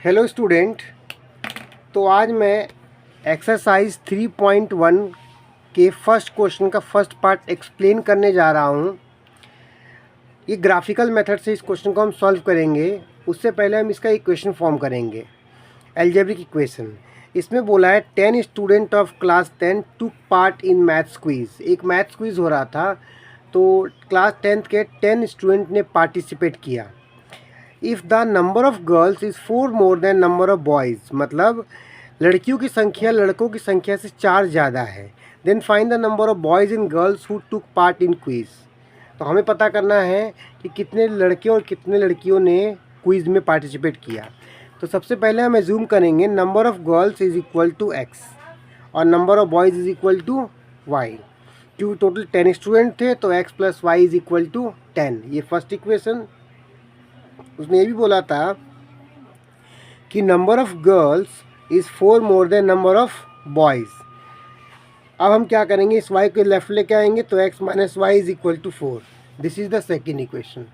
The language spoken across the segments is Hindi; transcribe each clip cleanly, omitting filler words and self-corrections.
Hello student. तो आज मैं एक्सरसाइज 3.1 के फर्स्ट क्वेश्चन का फर्स्ट पार्ट एक्सप्लेन करने जा रहा हूँ। ये ग्राफिकल मेथड से इस क्वेश्चन को हम सॉल्व करेंगे। उससे पहले हम इसका इक्वेशन फॉर्म करेंगे, एल्जेब्रिक इक्वेशन। इसमें बोला है 10 student of class 10 took part in maths quiz. एक मैथ्स क्विज़ हो रहा था, तो क्लास 10th के 10 स्टूडेंट ने पार्टिसिपेट किया। If the number of girls is 4 more than number of boys, मतलब लड़कियों की संख्या लड़कों की संख्या से 4 ज़्यादा है, then find the number of boys in girls who took part in quiz. तो हमें पता करना है कि कितने लड़के और कितने लड़कियों ने क्विज़ में पार्टिसिपेट किया। तो सबसे पहले हम एज्यूम करेंगे number of girls is equal to x और number of boys is equal to y। क्योंकि टोटल 10 स्टूडेंट थे तो x plus y is equal to 10। ये फर्स्ट इक्वेशन। उसने ये भी बोला था कि number of girls is 4 more than number of boys. अब हम क्या करेंगे, इस y को लेफ्ट लेके आएंगे तो x minus y is equal to 4। This is the second equation.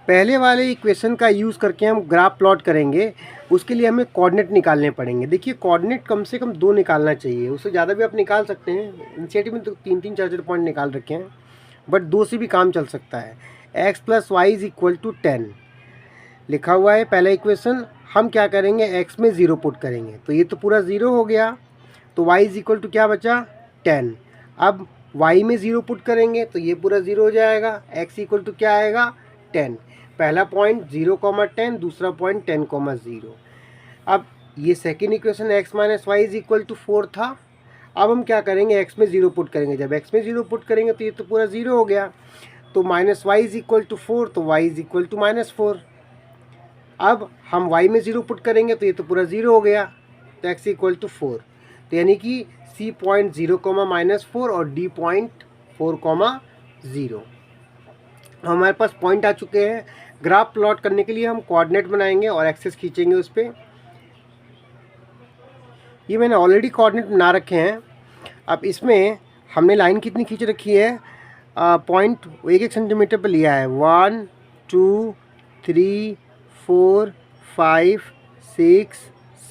पहले वाले इक्वेशन का यूज़ करके हम ग्राफ प्लॉट करेंगे। उसके लिए हमें कोऑर्डिनेट निकालने पड़ेंगे। देखिए, कोऑर्डिनेट कम से कम 2 निकालना चाहिए, उससे ज़्यादा भी आप निकाल सकते हैं। इनिशिएटिव में तो 3-3 4-4 पॉइंट निकाल रखे हैं, बट 2 से भी काम चल सकता है। x plus y is equal to 10 लिखा हुआ है पहला इक्वेशन। हम क्या करेंगे, x में 0 पुट करेंगे तो ये तो पूरा 0 हो गया। तो y इज़ इक्वल टू क्या बचा, 10। अब y में 0 पुट करेंगे तो ये पूरा 0 हो जाएगा। x इक्वल टू क्या आएगा, 10। पहला पॉइंट 0,10, दूसरा पॉइंट 10,0। अब ये second equation x minus y is equal to 4 था। अब हम क्या करेंगे, x में 0 पुट करेंगे। जब x में 0 पुट करेंगे तो ये तो पूरा 0 हो गया। तो minus y is equal to 4, तो y is equal to minus 4। अब हम y में 0 पुट करेंगे तो ये तो पूरा 0 हो गया, तो x इक्वल टू 4। तो यानी कि C पॉइंट 0, माइनस 4 और D पॉइंट 4,0। हमारे पास पॉइंट आ चुके हैं। ग्राफ प्लॉट करने के लिए हम कोऑर्डिनेट बनाएंगे और एक्सेस खींचेंगे उस पर। ये मैंने ऑलरेडी कोऑर्डिनेट बना रखे हैं। अब इसमें हमने लाइन कितनी खींच रखी है, पॉइंट 1-1 सेंटीमीटर पर लिया है। 1 2 3 4 5 6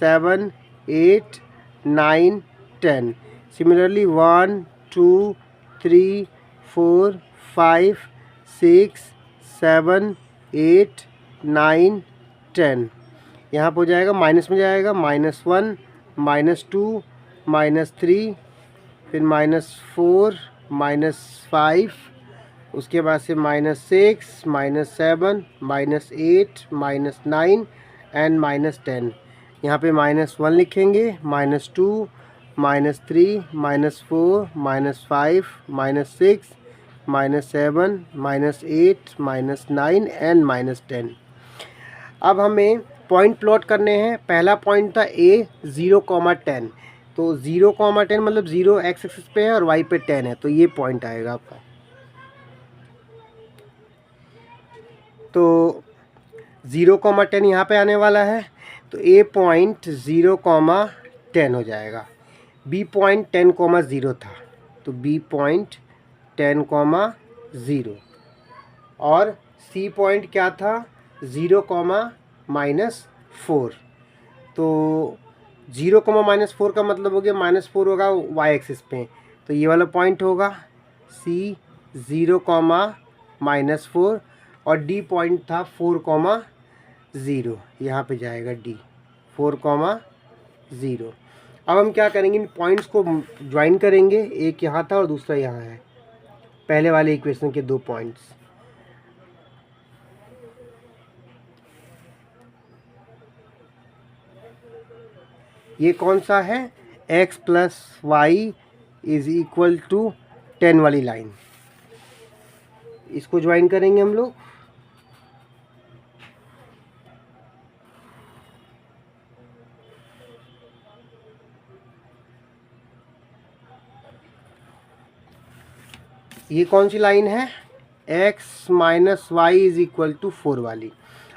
7 8 9 10। सिमिलरली 1 2 3 4 5 6 7 8 9 10। यहाँ पर हो जाएगा, माइनस में जाएगा, -1 -2 -3, फिर -4 -5, उसके बाद से -6 -7 -8 -9 एंड -10। यहाँ पे -1 लिखेंगे, -2 -3 -4 -5 -6 -7 -8 -9 एंड -10। अब हमें पॉइंट प्लॉट करने हैं। पहला पॉइंट था A 0,10, तो 0,10 मतलब 0 x एक्सिस पे है और y पे 10 है, तो ये पॉइंट आएगा आपका। तो 0,10 यहाँ पे आने वाला है, तो A पॉइंट 0,10 हो जाएगा। B पॉइंट 10,0 था, तो B पॉइंट 10,0 और C पॉइंट क्या था, 0,-4। तो 0,-4 का मतलब हो गया -4 होगा y एक्सिस पे, तो ये वाला पॉइंट होगा C 0,-4 और D पॉइंट था 4,0, यहाँ पे जाएगा D 4,0। अब हम क्या करेंगे, इन पॉइंट्स को ज्वाइन करेंगे। एक यहाँ था और दूसरा यहाँ है, पहले वाले इक्वेशन के 2 पॉइंट्स। ये कौन सा है, x plus y is equal to 10 वाली लाइन। इसको ज्वाइन करेंगे हम लोग। ये कौन सी लाइन है, x minus y is equal to 4 वाली।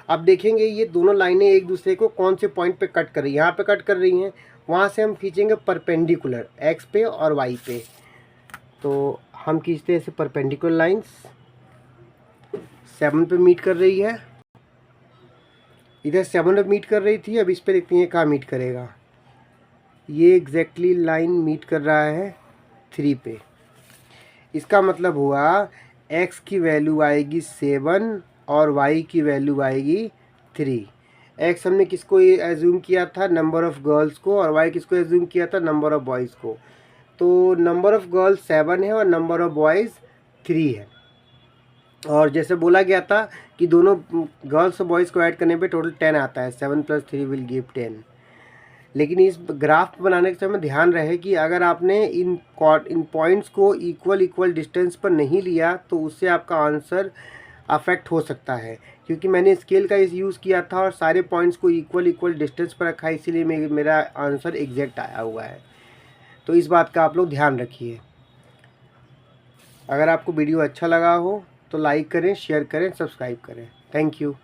अब देखेंगे ये दोनों लाइनें एक दूसरे को कौन से पॉइंट पे कट कर रही हैं। यहाँ पे कट कर रही हैं, वहाँ से हम खींचेंगे परपेंडिकुलर x पे और y पे। तो हम खींचते हैं ऐसे परपेंडिकुलर लाइंस। 7 पे मीट कर रही है, इधर 7 मीट कर रही थी, अब इस पर देखते हैं कहाँ मीट करेगा। ये एग्जैक्टली लाइन मीट कर रहा है 3 पे। इसका मतलब हुआ x की वैल्यू आएगी 7 और y की वैल्यू आएगी 3। x हमने किसको एज्यूम किया था, नंबर ऑफ़ गर्ल्स को, और y किसको एज्यूम किया था, नंबर ऑफ़ बॉयज़ को। तो नंबर ऑफ़ गर्ल्स 7 है और नंबर ऑफ़ बॉयज़ 3 है। और जैसे बोला गया था कि दोनों गर्ल्स और बॉयज़ को ऐड करने पे टोटल 10 आता है, 7 + 3 विल गिव 10। लेकिन इस ग्राफ बनाने के समय ध्यान रहे कि अगर आपने इन पॉइंट्स को इक्वल डिस्टेंस पर नहीं लिया तो उससे आपका आंसर अफेक्ट हो सकता है, क्योंकि मैंने स्केल का इस यूज़ किया था और सारे पॉइंट्स को इक्वल डिस्टेंस पर रखा है, इसीलिए मेरा आंसर एग्जैक्ट आया हुआ है। तो इस बात का आप लोग ध्यान रखिए। अगर आपको वीडियो अच्छा लगा हो तो लाइक करें, शेयर करें, सब्सक्राइब करें। Thank you.